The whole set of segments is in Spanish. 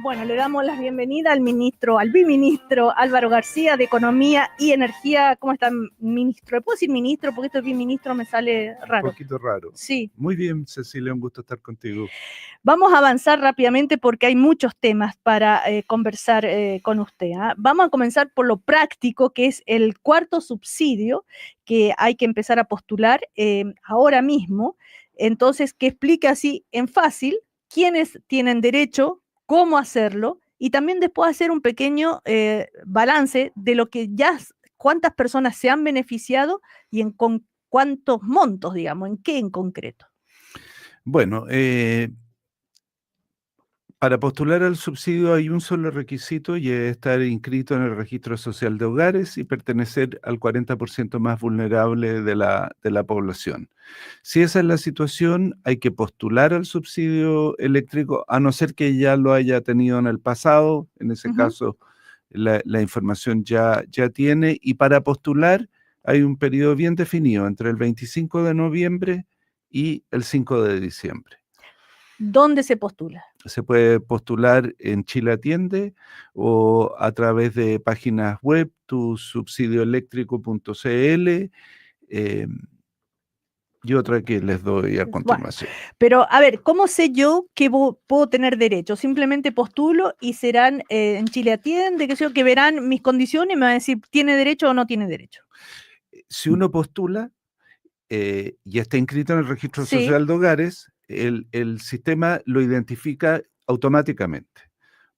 Bueno, le damos la bienvenida al biministro Álvaro García de Economía y Energía. ¿Cómo está, ministro? ¿Puedo decir ministro? Porque esto de biministro me sale raro. Un poquito raro. Sí. Muy bien, Cecilia, un gusto estar contigo. Vamos a avanzar rápidamente porque hay muchos temas para conversar con usted. Vamos a comenzar por lo práctico, que es el cuarto subsidio que hay que empezar a postular ahora mismo. Entonces, que explique así en fácil quiénes tienen derecho, cómo hacerlo, y también después hacer un pequeño balance de lo que ya, cuántas personas se han beneficiado y con cuántos montos, digamos, en qué en concreto. Bueno, para postular al subsidio hay un solo requisito y es estar inscrito en el Registro Social de Hogares y pertenecer al 40% más vulnerable de la población. Si esa es la situación, hay que postular al subsidio eléctrico, a no ser que ya lo haya tenido en el pasado. En ese caso, la información ya tiene. Y para postular hay un periodo bien definido entre el 25 de noviembre y el 5 de diciembre. ¿Dónde se postula? Se puede postular en Chile Atiende o a través de páginas web, tusubsidioeléctrico.cl y otra que les doy a continuación. Bueno, pero a ver, ¿cómo sé yo que puedo tener derecho? Simplemente postulo y serán en Chile Atiende, que sé yo, que verán mis condiciones y me van a decir, ¿tiene derecho o no tiene derecho? Si uno postula y está inscrito en el Registro Social de Hogares, el sistema lo identifica automáticamente.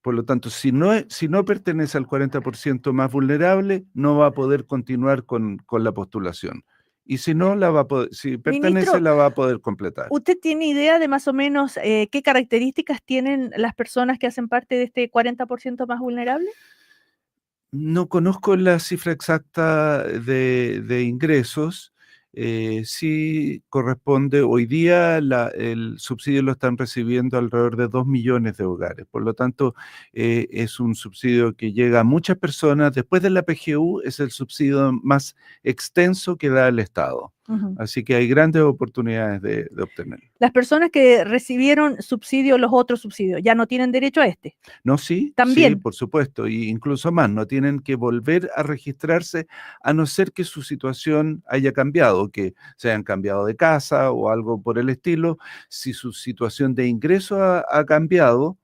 Por lo tanto, si no pertenece al 40% más vulnerable, no va a poder continuar con la postulación. Y si no, si pertenece, ministro, la va a poder completar. ¿Usted tiene idea de más o menos qué características tienen las personas que hacen parte de este 40% más vulnerable? No conozco la cifra exacta de ingresos. Sí corresponde, hoy día el subsidio lo están recibiendo alrededor de 2 millones de hogares, por lo tanto es un subsidio que llega a muchas personas. Después de la PGU es el subsidio más extenso que da el Estado, así que hay grandes oportunidades de obtenerlo. Las personas que recibieron subsidio, los otros subsidios, ¿ya no tienen derecho a este? No, sí, también. Sí, por supuesto, y incluso más, no tienen que volver a registrarse a no ser que su situación haya cambiado, que se hayan cambiado de casa o algo por el estilo. Si su situación de ingreso ha cambiado,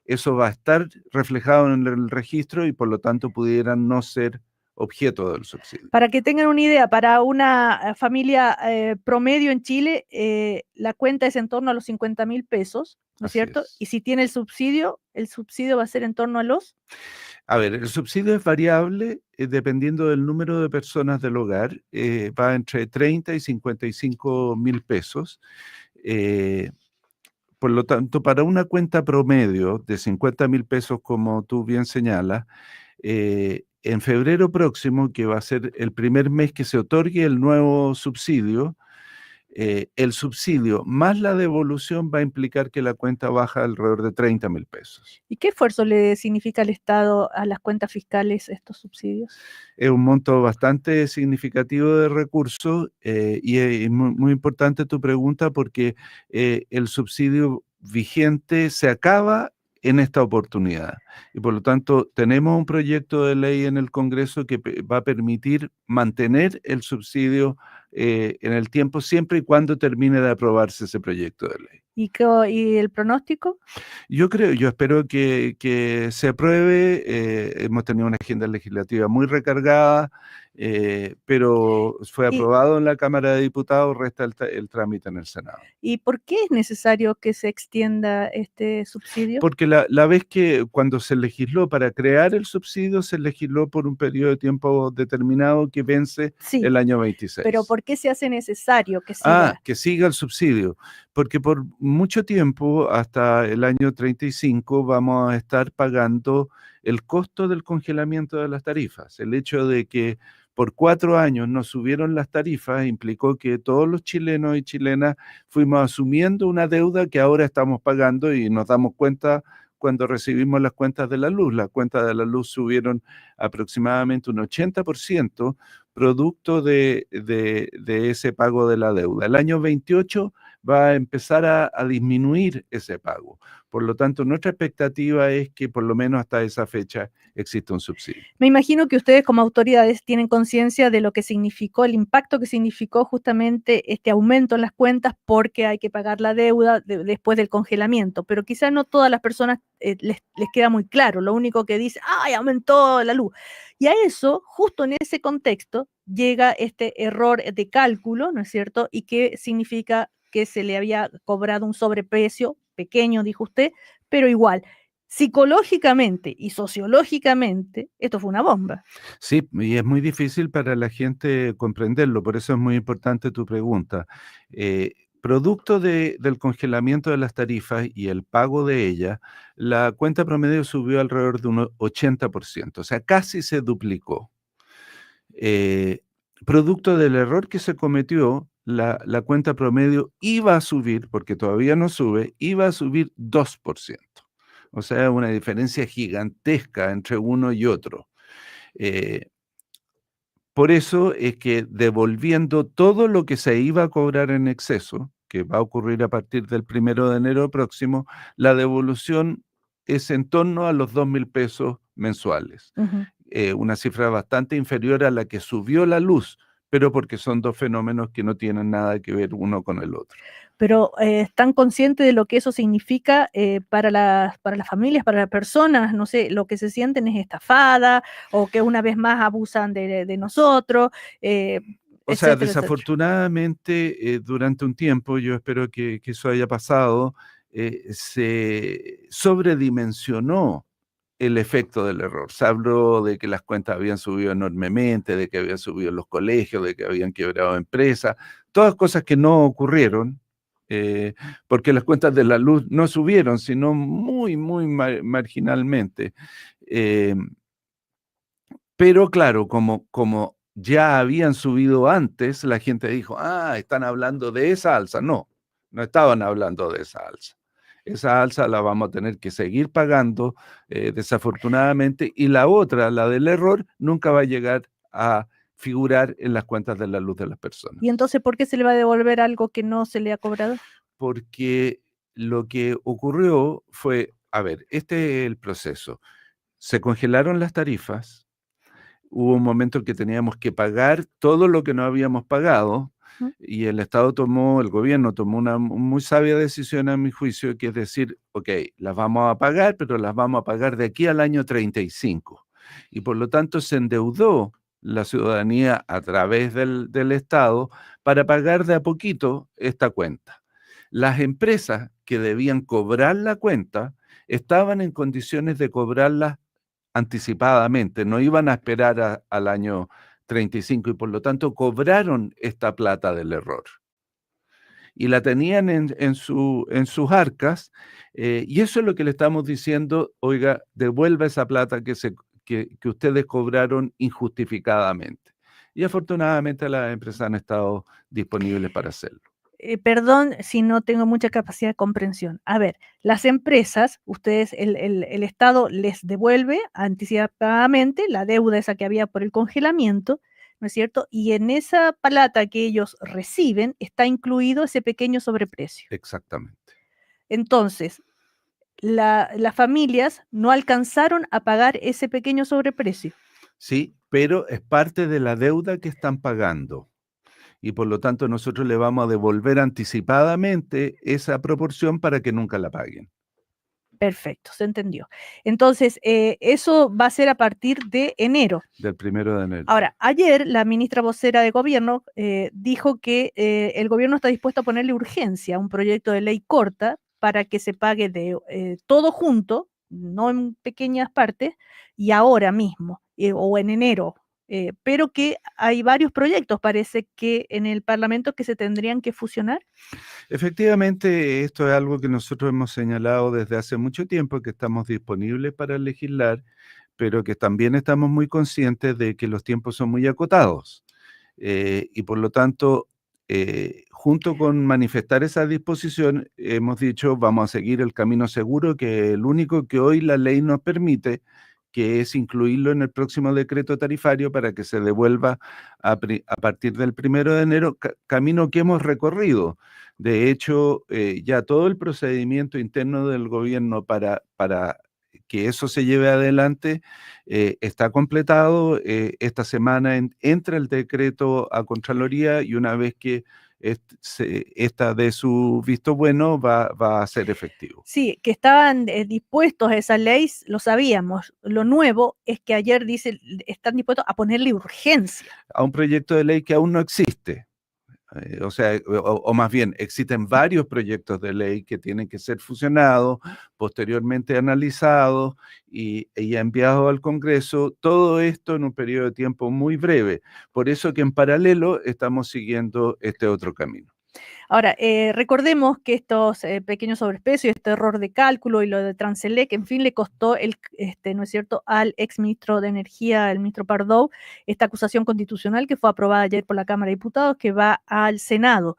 eso va a estar reflejado en el registro y por lo tanto pudieran no ser objeto del subsidio. Para que tengan una idea, para una familia promedio en Chile, la cuenta es en torno a los 50.000 pesos, ¿no es cierto? Y si tiene el subsidio va a ser en torno a los... A ver, el subsidio es variable dependiendo del número de personas del hogar, va entre 30 y 55 mil pesos. Por lo tanto, para una cuenta promedio de 50 mil pesos, como tú bien señalas, en febrero próximo, que va a ser el primer mes que se otorgue el nuevo subsidio, el subsidio más la devolución va a implicar que la cuenta baja alrededor de 30 mil pesos. ¿Y qué esfuerzo le significa al Estado a las cuentas fiscales estos subsidios? Es un monto bastante significativo de recursos y es muy importante tu pregunta porque el subsidio vigente se acaba en esta oportunidad. Y por lo tanto, tenemos un proyecto de ley en el Congreso que va a permitir mantener el subsidio en el tiempo, siempre y cuando termine de aprobarse ese proyecto de ley. ¿Y el pronóstico? Yo espero que se apruebe. Hemos tenido una agenda legislativa muy recargada, pero fue aprobado en la Cámara de Diputados, resta el trámite en el Senado. ¿Y por qué es necesario que se extienda este subsidio? Porque la vez que cuando se legisló para crear el subsidio, se legisló por un periodo de tiempo determinado que vence el año 26. Pero ¿por qué se hace necesario que siga? Que siga el subsidio, porque por mucho tiempo, hasta el año 35, vamos a estar pagando el costo del congelamiento de las tarifas. El hecho de que por 4 años nos subieron las tarifas implicó que todos los chilenos y chilenas fuimos asumiendo una deuda que ahora estamos pagando y nos damos cuenta cuando recibimos las cuentas de la luz. Las cuentas de la luz subieron aproximadamente un 80%, producto de ese pago de la deuda. El año 28 va a empezar a disminuir ese pago. Por lo tanto, nuestra expectativa es que por lo menos hasta esa fecha exista un subsidio. Me imagino que ustedes como autoridades tienen conciencia de lo que significó, el impacto que significó justamente este aumento en las cuentas porque hay que pagar la deuda después del congelamiento, pero quizás no todas las personas les queda muy claro, lo único que dice, ¡ay, aumentó la luz! Y a eso, justo en ese contexto, llega este error de cálculo, ¿no es cierto? Y que significa que se le había cobrado un sobreprecio, pequeño, dijo usted, pero igual. Psicológicamente y sociológicamente, esto fue una bomba. Sí, y es muy difícil para la gente comprenderlo, por eso es muy importante tu pregunta. Producto del congelamiento de las tarifas y el pago de ellas, la cuenta promedio subió alrededor de un 80%, o sea, casi se duplicó. Producto del error que se cometió, la cuenta promedio iba a subir, porque todavía no sube, iba a subir 2%. O sea, una diferencia gigantesca entre uno y otro. Eh, por eso es que devolviendo todo lo que se iba a cobrar en exceso, que va a ocurrir a partir del 1 de enero próximo, la devolución es en torno a los 2.000 pesos mensuales. Ujú. Una cifra bastante inferior a la que subió la luz, pero porque son dos fenómenos que no tienen nada que ver uno con el otro. Pero ¿están conscientes de lo que eso significa para las familias, para las personas? No sé, lo que se sienten es estafada o que una vez más abusan de nosotros, O sea, etcétera, etcétera. desafortunadamente, durante un tiempo, yo espero que eso haya pasado, se sobredimensionó el efecto del error. Se habló de que las cuentas habían subido enormemente, de que habían subido los colegios, de que habían quebrado empresas, todas cosas que no ocurrieron, eh, porque las cuentas de la luz no subieron, sino muy, muy marginalmente. Eh, pero claro, como ya habían subido antes, la gente dijo, están hablando de esa alza. No, no estaban hablando de esa alza. Esa alza la vamos a tener que seguir pagando, desafortunadamente, y la otra, la del error, nunca va a llegar a figurar en las cuentas de la luz de las personas. ¿Y entonces por qué se le va a devolver algo que no se le ha cobrado? Porque lo que ocurrió fue, a ver, este es el proceso. Se congelaron las tarifas. Hubo un momento en que teníamos que pagar todo lo que no habíamos pagado ¿Mm? y el gobierno tomó una muy sabia decisión a mi juicio, que es decir, ok, las vamos a pagar, pero las vamos a pagar de aquí al año 35. Y por lo tanto se endeudó la ciudadanía a través del Estado para pagar de a poquito esta cuenta. Las empresas que debían cobrar la cuenta estaban en condiciones de cobrarla anticipadamente, no iban a esperar al año 35 y por lo tanto cobraron esta plata del error. Y la tenían en sus arcas, y eso es lo que le estamos diciendo, oiga, devuelva esa plata que ustedes cobraron injustificadamente. Y afortunadamente las empresas han estado disponibles para hacerlo. Perdón si no tengo mucha capacidad de comprensión. A ver, las empresas, ustedes, el Estado les devuelve anticipadamente la deuda esa que había por el congelamiento, ¿no es cierto? Y en esa plata que ellos reciben está incluido ese pequeño sobreprecio. Exactamente. Entonces, las familias no alcanzaron a pagar ese pequeño sobreprecio. Sí, pero es parte de la deuda que están pagando. Y por lo tanto nosotros le vamos a devolver anticipadamente esa proporción para que nunca la paguen. Perfecto, se entendió. Entonces, eso va a ser a partir de enero. Del 1 de enero. Ahora, ayer la ministra vocera de gobierno dijo que el gobierno está dispuesto a ponerle urgencia a un proyecto de ley corta para que se pague de todo junto, no en pequeñas partes, y ahora mismo, o en enero. Pero que hay varios proyectos, parece que en el Parlamento que se tendrían que fusionar. Efectivamente, esto es algo que nosotros hemos señalado desde hace mucho tiempo, que estamos disponibles para legislar, pero que también estamos muy conscientes de que los tiempos son muy acotados. Y por lo tanto, junto con manifestar esa disposición, hemos dicho, vamos a seguir el camino seguro, que es el único que hoy la ley nos permite, que es incluirlo en el próximo decreto tarifario para que se devuelva a partir del 1 de enero, camino que hemos recorrido. De hecho, ya todo el procedimiento interno del gobierno para que eso se lleve adelante está completado. Esta semana entra el decreto a Contraloría y una vez que esta dé su visto bueno, va a ser efectivo. Sí, que estaban dispuestos a esa ley, lo sabíamos. Lo nuevo es que ayer dice, están dispuestos a ponerle urgencia. A un proyecto de ley que aún no existe. O sea, o más bien, existen varios proyectos de ley que tienen que ser fusionados, posteriormente analizados y enviados al Congreso, todo esto en un periodo de tiempo muy breve. Por eso que en paralelo estamos siguiendo este otro camino. Ahora, recordemos que estos pequeños sobrepesos y este error de cálculo y lo de Transelec, en fin, le costó, ¿no es cierto?, al exministro de Energía, el ministro Pardow, esta acusación constitucional que fue aprobada ayer por la Cámara de Diputados, que va al Senado.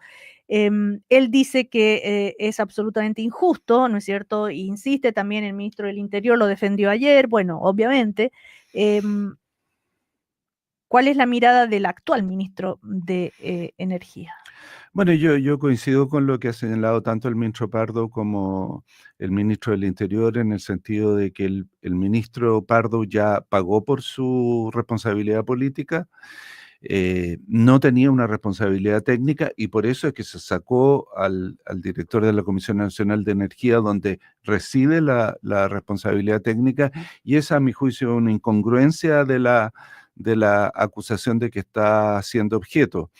Él dice que es absolutamente injusto, ¿no es cierto? E insiste, también el ministro del Interior lo defendió ayer, bueno, obviamente. ¿Cuál es la mirada del actual ministro de Energía? Bueno, yo coincido con lo que ha señalado tanto el ministro Pardo como el ministro del Interior, en el sentido de que el ministro Pardo ya pagó por su responsabilidad política, no tenía una responsabilidad técnica y por eso es que se sacó al director de la Comisión Nacional de Energía, donde reside la responsabilidad técnica, y esa, a mi juicio, es una incongruencia de la acusación de que está siendo objeto.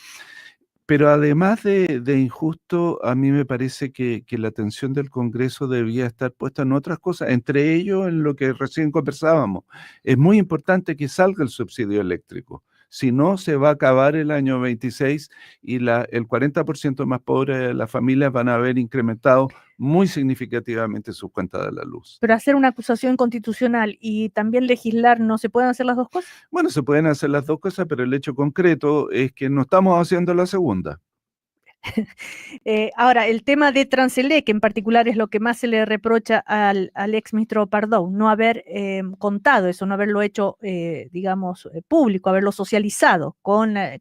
Pero además de injusto, a mí me parece que la atención del Congreso debía estar puesta en otras cosas, entre ellos en lo que recién conversábamos. Es muy importante que salga el subsidio eléctrico. Si no, se va a acabar el año 26 y el 40% más pobre de las familias van a haber incrementado muy significativamente sus cuentas de la luz. Pero hacer una acusación constitucional y también legislar, ¿no se pueden hacer las dos cosas? Bueno, se pueden hacer las dos cosas, pero el hecho concreto es que no estamos haciendo la segunda. Ahora, el tema de Transelec en particular es lo que más se le reprocha al exministro Pardow, no haber contado eso, no haberlo hecho, digamos, público, haberlo socializado con el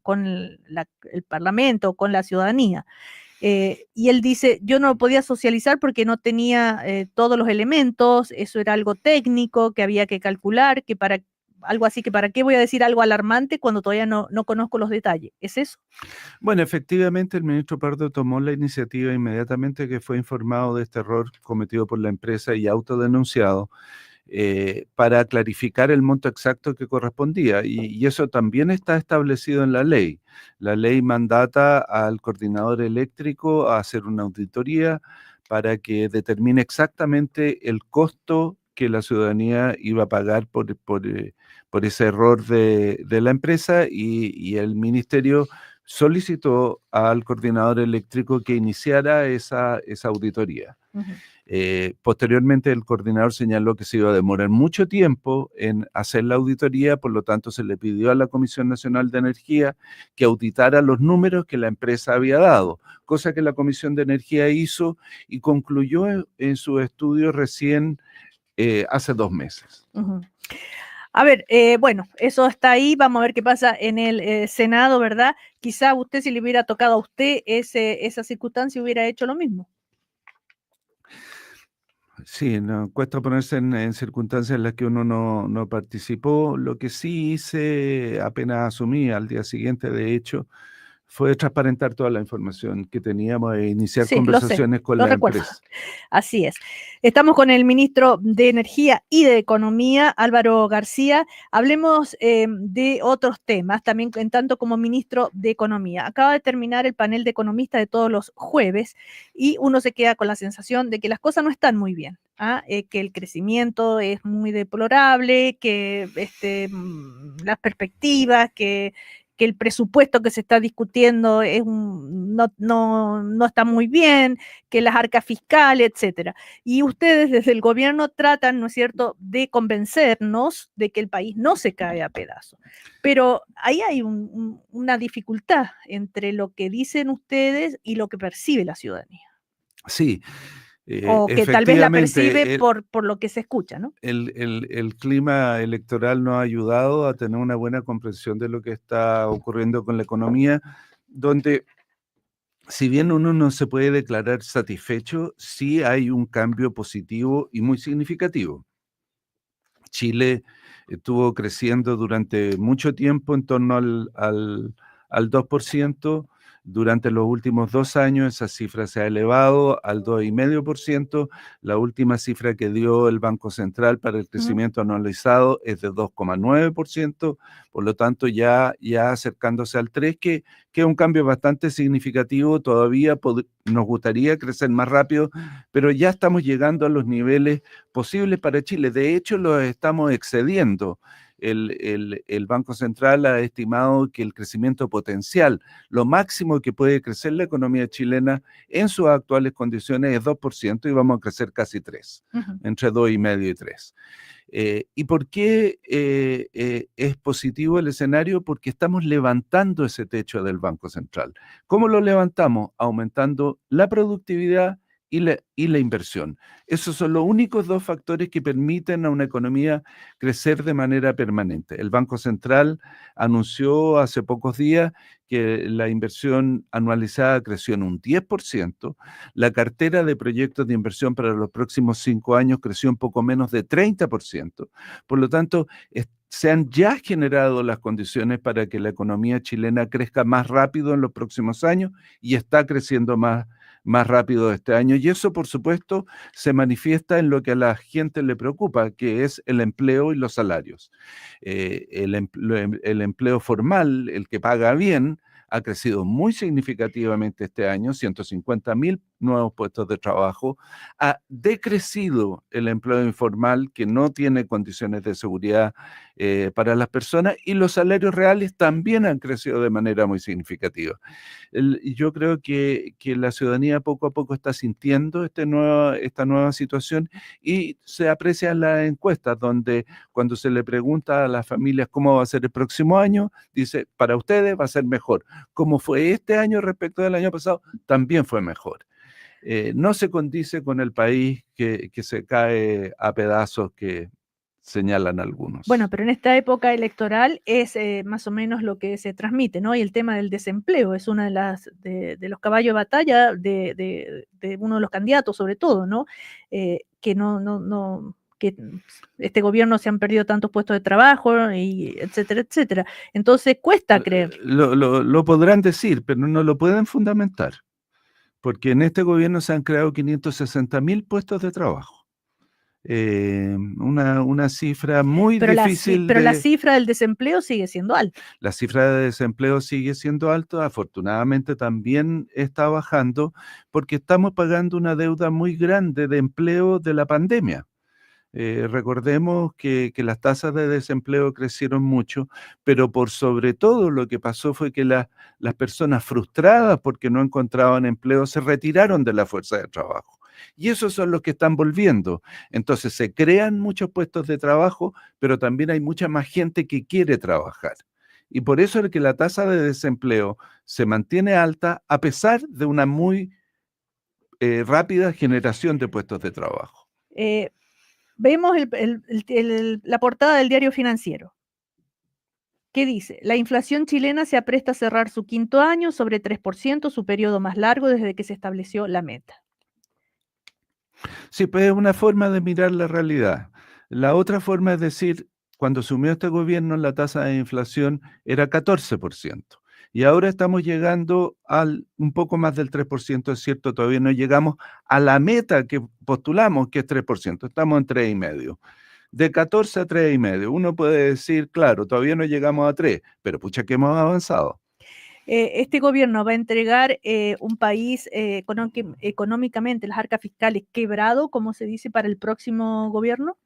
Parlamento, con la ciudadanía. Y él dice, yo no lo podía socializar porque no tenía todos los elementos, eso era algo técnico que había que calcular, que para algo así que para qué voy a decir algo alarmante cuando todavía no conozco los detalles. ¿Es eso? Bueno, efectivamente, el ministro Pardo tomó la iniciativa inmediatamente que fue informado de este error cometido por la empresa y autodenunciado, para clarificar el monto exacto que correspondía. Y eso también está establecido en la ley. La ley mandata al coordinador eléctrico a hacer una auditoría para que determine exactamente el costo que la ciudadanía iba a pagar por ese error de la empresa, y el ministerio solicitó al coordinador eléctrico que iniciara esa auditoría. Posteriormente, el coordinador señaló que se iba a demorar mucho tiempo en hacer la auditoría, por lo tanto se le pidió a la Comisión Nacional de Energía que auditara los números que la empresa había dado, cosa que la Comisión de Energía hizo y concluyó en su estudio recién hace 2 meses. A ver, bueno, eso está ahí, vamos a ver qué pasa en el Senado, ¿verdad? Quizá usted, si le hubiera tocado a usted esa circunstancia, hubiera hecho lo mismo. Sí, no, cuesta ponerse en circunstancias en las que uno no participó. Lo que sí hice apenas asumí al día siguiente, de hecho, fue transparentar toda la información que teníamos e iniciar Sí, lo sé, conversaciones con lo la recuerdo. empresa. Así es. Estamos con el ministro de Energía y de Economía, Álvaro García. Hablemos de otros temas, también en tanto como ministro de Economía. Acaba de terminar el panel de economistas de todos los jueves y uno se queda con la sensación de que las cosas no están muy bien. Que el crecimiento es muy deplorable, que las perspectivas, que el presupuesto que se está discutiendo no está muy bien, que las arcas fiscales, etcétera. Y ustedes desde el gobierno tratan, ¿no es cierto?, de convencernos de que el país no se cae a pedazos. Pero ahí hay una dificultad entre lo que dicen ustedes y lo que percibe la ciudadanía. Sí, O que tal vez la percibe Efectivamente, por lo que se escucha, ¿no? el clima electoral nos ha ayudado a tener una buena comprensión de lo que está ocurriendo con la economía, donde si bien uno no se puede declarar satisfecho, sí hay un cambio positivo y muy significativo. Chile estuvo creciendo durante mucho tiempo en torno al 2%. Durante los últimos 2 años esa cifra se ha elevado al 2,5%. La última cifra que dio el Banco Central para el crecimiento anualizado es de 2,9%, por lo tanto ya acercándose al 3%, que es un cambio bastante significativo. Todavía nos gustaría crecer más rápido, pero ya estamos llegando a los niveles posibles para Chile. De hecho, los estamos excediendo. El Banco Central ha estimado que el crecimiento potencial, lo máximo que puede crecer la economía chilena en sus actuales condiciones es 2% y vamos a crecer casi 3%, entre 2,5 y 3%. ¿Y por qué es positivo el escenario? Porque estamos levantando ese techo del Banco Central. ¿Cómo lo levantamos? Aumentando la productividad y la inversión. Esos son los únicos dos factores que permiten a una economía crecer de manera permanente. El Banco Central anunció hace pocos días que la inversión anualizada creció en un 10%, la cartera de proyectos de inversión para los próximos 5 años creció un poco menos de 30%. Por lo tanto, se han ya generado las condiciones para que la economía chilena crezca más rápido en los próximos años y está creciendo más rápido este año. Y eso, por supuesto, se manifiesta en lo que a la gente le preocupa, que es el empleo y los salarios. El empleo formal, el que paga bien, ha crecido muy significativamente este año, 150.000 nuevos puestos de trabajo. Ha decrecido el empleo informal, que no tiene condiciones de seguridad para las personas, y los salarios reales también han crecido de manera muy significativa. Yo creo que la ciudadanía poco a poco está sintiendo esta nueva situación, y se aprecia en las encuestas, donde cuando se le pregunta a las familias cómo va a ser el próximo año, dice, para ustedes va a ser mejor. Como fue este año respecto del año pasado, también fue mejor. No se condice con el país que se cae a pedazos que señalan algunos. Bueno, pero en esta época electoral es más o menos lo que se transmite, ¿no? Y el tema del desempleo es una de los caballos de batalla de uno de los candidatos, sobre todo, ¿no? Que que este gobierno se han perdido tantos puestos de trabajo, y etcétera, etcétera. Entonces cuesta creer. Lo podrán decir, pero no lo pueden fundamentar, porque en este gobierno se han creado 560.000 puestos de trabajo. Una cifra muy difícil Pero la de... cifra del desempleo sigue siendo alta. La cifra de desempleo sigue siendo alta, afortunadamente también está bajando, porque estamos pagando una deuda muy grande de empleo de la pandemia. Recordemos que las tasas de desempleo crecieron mucho, pero por sobre todo lo que pasó fue que las personas frustradas porque no encontraban empleo se retiraron de la fuerza de trabajo. Y esos son los que están volviendo. Entonces se crean muchos puestos de trabajo, pero también hay mucha más gente que quiere trabajar. Y por eso es que la tasa de desempleo se mantiene alta a pesar de una muy rápida generación de puestos de trabajo. Vemos la portada del Diario Financiero. ¿Qué dice? La inflación chilena se apresta a cerrar su quinto año sobre 3%, su periodo más largo desde que se estableció la meta. Sí, pues es una forma de mirar la realidad. La otra forma es decir, cuando asumió este gobierno la tasa de inflación era 14%. Y ahora estamos llegando al un poco más del 3%, es cierto, todavía no llegamos a la meta que postulamos, que es 3%, estamos en 3,5%. De 14 a 3,5%. Uno puede decir, claro, todavía no llegamos a 3, pero pucha que hemos avanzado. Este gobierno va a entregar un país económicamente, las arcas fiscales quebrado, como se dice, para el próximo gobierno.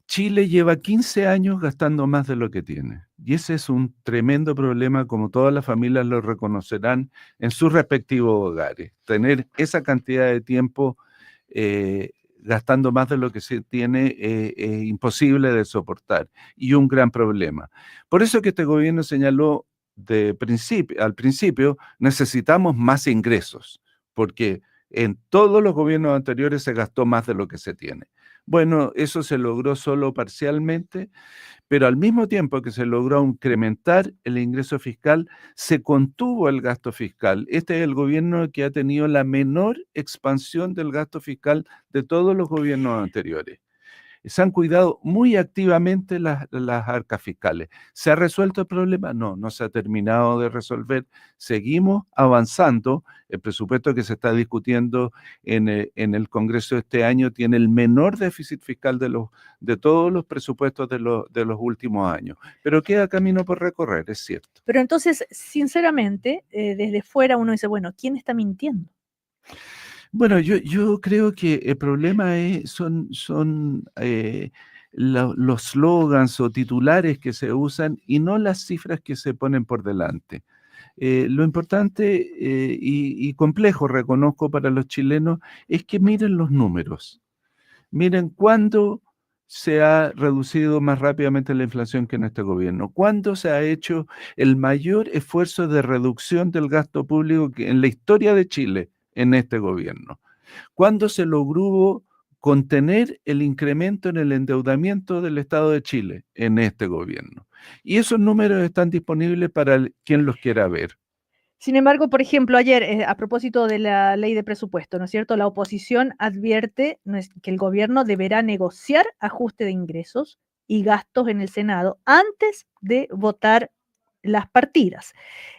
Chile lleva 15 años gastando más de lo que tiene. Y ese es un tremendo problema, como todas las familias lo reconocerán en sus respectivos hogares. Tener esa cantidad de tiempo gastando más de lo que se tiene es imposible de soportar y un gran problema. Por eso que este gobierno señaló al principio, necesitamos más ingresos, porque En todos los gobiernos anteriores se gastó más de lo que se tiene. Bueno, eso se logró solo parcialmente, pero al mismo tiempo que se logró incrementar el ingreso fiscal, se contuvo el gasto fiscal. Este es el gobierno que ha tenido la menor expansión del gasto fiscal de todos los gobiernos anteriores. Se han cuidado muy activamente las arcas fiscales. ¿Se ha resuelto el problema? No, no se ha terminado de resolver. Seguimos avanzando. El presupuesto que se está discutiendo en el Congreso este año tiene el menor déficit fiscal de todos los presupuestos de los últimos años. Pero queda camino por recorrer, es cierto. Pero entonces, sinceramente, desde fuera uno dice, bueno, ¿quién está mintiendo? Bueno, yo creo que el problema son los slogans o titulares que se usan y no las cifras que se ponen por delante. Lo importante y complejo, reconozco para los chilenos, es que miren los números. Miren cuándo se ha reducido más rápidamente la inflación que en este gobierno, cuándo se ha hecho el mayor esfuerzo de reducción del gasto público que en la historia de Chile en este gobierno, cuándo se logró contener el incremento en el endeudamiento del Estado de Chile en este gobierno. Y esos números están disponibles para quien los quiera ver. Sin embargo, por ejemplo, ayer, a propósito de la ley de presupuesto, ¿no es cierto? La oposición advierte que el gobierno deberá negociar ajuste de ingresos y gastos en el Senado antes de votar las partidas.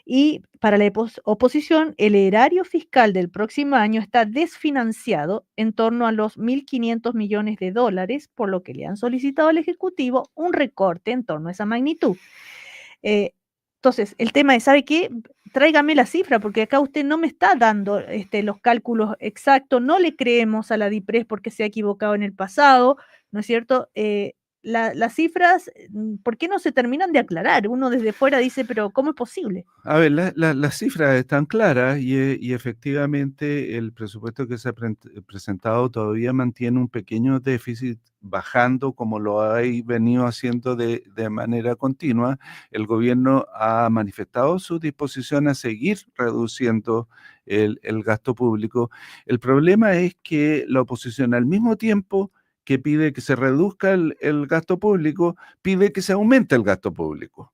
Y para la oposición, el erario fiscal del próximo año está desfinanciado en torno a los 1.500 millones de dólares, por lo que le han solicitado al Ejecutivo un recorte en torno a esa magnitud. Eh, entonces, el tema es, ¿sabe qué? Tráigame la cifra, porque acá usted no me está dando los cálculos exactos, no le creemos a la DIPRES porque se ha equivocado en el pasado, ¿no es cierto? Las cifras, ¿por qué no se terminan de aclarar? Uno desde fuera dice, pero ¿cómo es posible? A ver, las cifras están claras y efectivamente el presupuesto que se ha presentado todavía mantiene un pequeño déficit bajando como lo ha venido haciendo de manera continua. El gobierno ha manifestado su disposición a seguir reduciendo el gasto público. El problema es que la oposición al mismo tiempo que pide que se reduzca el gasto público, pide que se aumente el gasto público.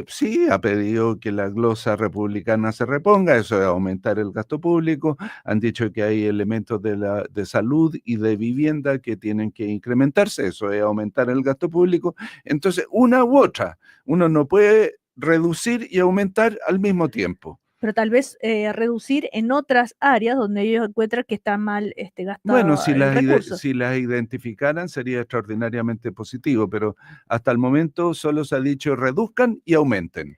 Sí, ha pedido que la glosa republicana se reponga, eso es aumentar el gasto público. Han dicho que hay elementos de salud y de vivienda que tienen que incrementarse, eso es aumentar el gasto público. Entonces, una u otra, uno no puede reducir y aumentar al mismo tiempo. Pero tal vez reducir en otras áreas donde ellos encuentran que está mal Bueno, gastado el recurso. si las identificaran sería extraordinariamente positivo, pero hasta el momento solo se ha dicho reduzcan y aumenten.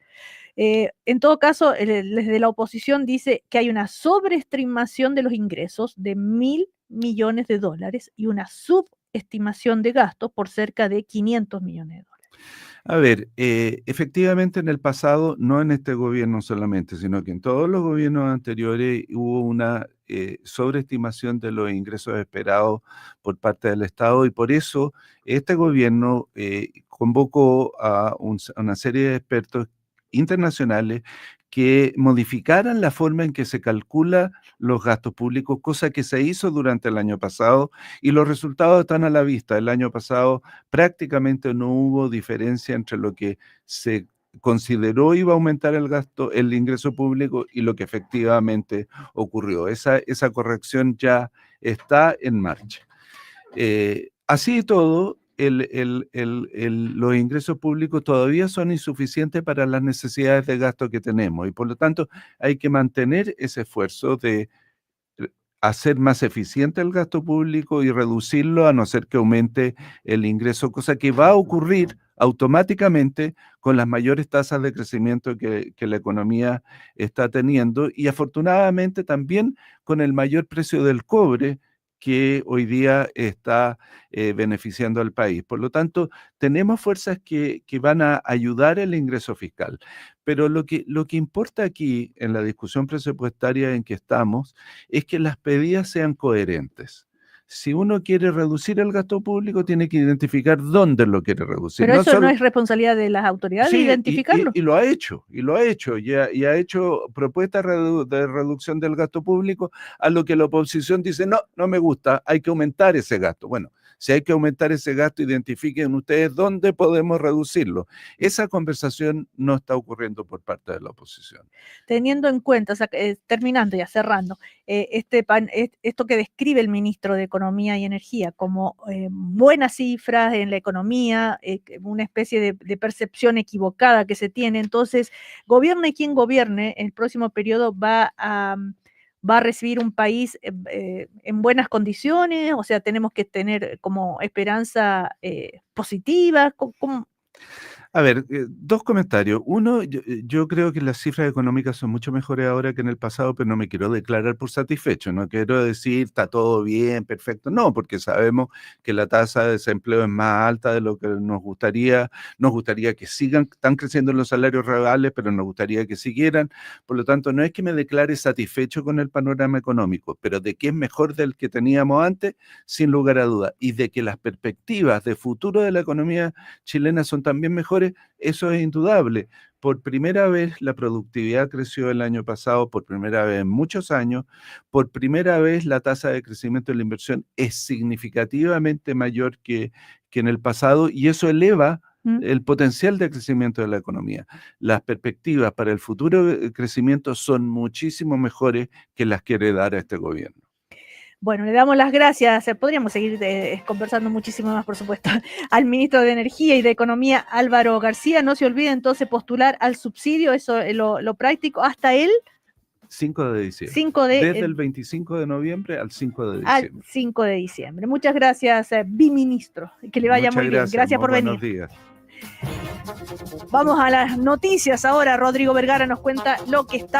En todo caso, desde la oposición dice que hay una sobreestimación de los ingresos de 1.000 millones de dólares y una subestimación de gastos por cerca de 500 millones de dólares. A ver, efectivamente en el pasado, no en este gobierno solamente, sino que en todos los gobiernos anteriores hubo una sobreestimación de los ingresos esperados por parte del Estado y por eso este gobierno convocó a una serie de expertos internacionales que modificaran la forma en que se calcula los gastos públicos, cosa que se hizo durante el año pasado y los resultados están a la vista. El año pasado prácticamente no hubo diferencia entre lo que se consideró iba a aumentar el gasto, el ingreso público y lo que efectivamente ocurrió. Esa corrección ya está en marcha. Así y todo, los ingresos públicos todavía son insuficientes para las necesidades de gasto que tenemos y por lo tanto hay que mantener ese esfuerzo de hacer más eficiente el gasto público y reducirlo a no ser que aumente el ingreso, cosa que va a ocurrir automáticamente con las mayores tasas de crecimiento que la economía está teniendo y afortunadamente también con el mayor precio del cobre que hoy día está beneficiando al país. Por lo tanto, tenemos fuerzas que van a ayudar el ingreso fiscal. Pero lo que importa aquí en la discusión presupuestaria en que estamos es que las pedidas sean coherentes. Si uno quiere reducir el gasto público, tiene que identificar dónde lo quiere reducir. Pero eso no es responsabilidad de las autoridades, sí, identificarlo. Y lo ha hecho, y ha hecho propuestas de reducción del gasto público, a lo que la oposición dice, no, no me gusta, hay que aumentar ese gasto. Bueno, si hay que aumentar ese gasto, identifiquen ustedes dónde podemos reducirlo. Esa conversación no está ocurriendo por parte de la oposición. Teniendo en cuenta, o sea, terminando ya, cerrando, esto que describe el ministro de Economía y Energía como buenas cifras en la economía, una especie de percepción equivocada que se tiene, entonces, gobierne quien gobierne, el próximo periodo va a recibir un país en buenas condiciones, o sea, tenemos que tener como esperanza positiva. A ver, dos comentarios. Uno, yo creo que las cifras económicas son mucho mejores ahora que en el pasado, pero no me quiero declarar por satisfecho. No quiero decir está todo bien, perfecto. No, porque sabemos que la tasa de desempleo es más alta de lo que nos gustaría. Nos gustaría que están creciendo los salarios reales, pero nos gustaría que siguieran. Por lo tanto, no es que me declare satisfecho con el panorama económico, pero de que es mejor del que teníamos antes, sin lugar a dudas. Y de que las perspectivas de futuro de la economía chilena son también mejores, eso es indudable. Por primera vez la productividad creció el año pasado, por primera vez en muchos años, por primera vez la tasa de crecimiento de la inversión es significativamente mayor que en el pasado, y eso eleva el potencial de crecimiento de la economía. Las perspectivas para el futuro crecimiento son muchísimo mejores que las que heredara este gobierno. Bueno, le damos las gracias, podríamos seguir conversando muchísimo más, por supuesto, al ministro de Energía y de Economía, Álvaro García. No se olvide entonces postular al subsidio, eso es lo práctico, hasta el 5 de diciembre. Desde el 25 de noviembre al 5 de diciembre. Al 5 de diciembre. Muchas gracias, biministro, que le vaya muy bien. Gracias por venir. Buenos días. Vamos a las noticias ahora. Rodrigo Vergara nos cuenta lo que está